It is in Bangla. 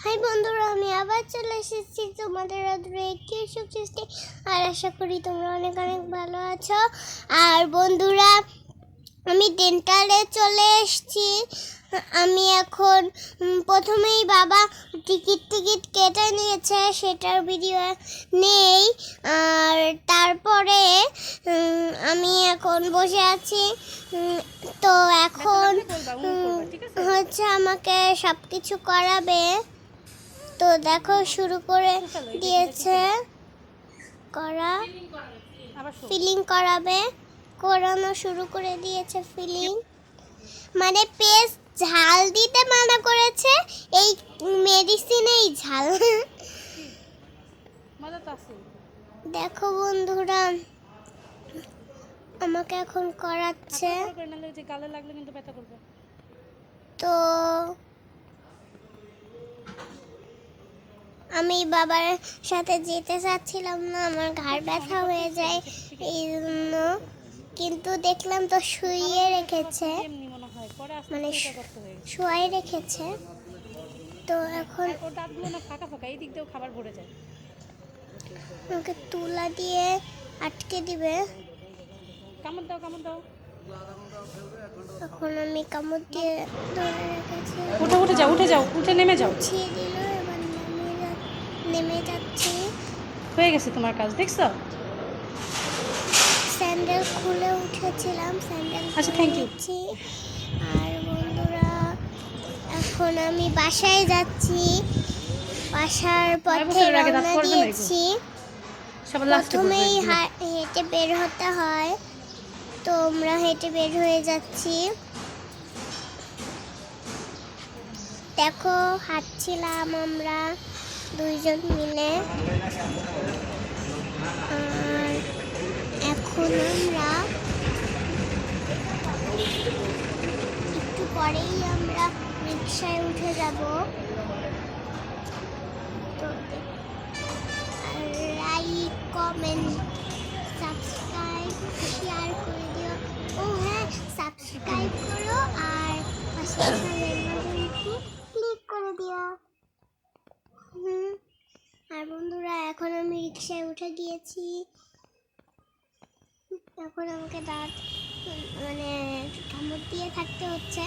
হাই বন্ধুরা, আমি আবার চলে এসেছি তোমাদের একটি সুচিষ্টি। আর আশা করি তোমরা অনেক অনেক ভালো আছো। আর বন্ধুরা, আমি ডেন্টালে চলে এসেছি। আমি এখন প্রথমেই বাবা টিকিট কেটে নিয়েছে, সেটার ভিডিও নেই। আর তারপরে আমি এখন বসে আছি। তো এখন হচ্ছে আমাকে সব কিছু করাবে। তো দেখো শুরু করে দিয়েছে করা, ফিলিং করাবে, করানো শুরু করে দিয়েছে ফিলিং। মানে পেজ ঝাল দিতে মানা করেছে, এই মেডিসিনেই ঝাল। দেখো বন্ধুরা, আমাকে এখন করাচ্ছে। তো আমি বাবার সাথে যেতে চাচ্ছিলাম না, আমার ঘাড় ব্যথা হয়ে যায় এই জন্য। কিন্তু দেখলাম তো শুইয়ে রেখেছে, মানে শুয়ে রেখেছে। তো এখন আমাকে তুলা দিয়ে আটকে দিবে। এখন আমি কামড় দিয়ে ধরে রেখেছি। উঠে নেমে যাও। ছিঁড়ে দিল, এবার নেমে যাচ্ছি। হয়ে গেছে তোমার কাজ, দেখছো? স্যান্ডেল খুলে উঠেছিলাম, স্যান্ডেল আচ্ছা, থ্যাংক ইউ। খুলেছি। আর বন্ধুরা, এখন আমি বাসায় যাচ্ছি। বাসার পথে রওনা দিয়েছি। প্রথমেই হেঁটে বের হতে হয়, তো আমরা হেঁটে বের হয়ে যাচ্ছি। দেখো হাঁটছিলাম আমরা দুইজন মিলে। আর এখন আমরা একটু পরেই আমরা রিক্সায় উঠে যাব। তো লাইক, কমেন্ট, সাবস্ক্রাইব, শেয়ার করে দিও। ও হ্যাঁ, সাবস্ক্রাইব করো আর পাশে থাকা বেল বাটনটি ক্লিক করে দিও। আর বন্ধুরা, এখন আমি রিক্সায় উঠে গিয়েছি। এখন আমাকে দাঁত মানে কামড় দিয়ে থাকতে হচ্ছে।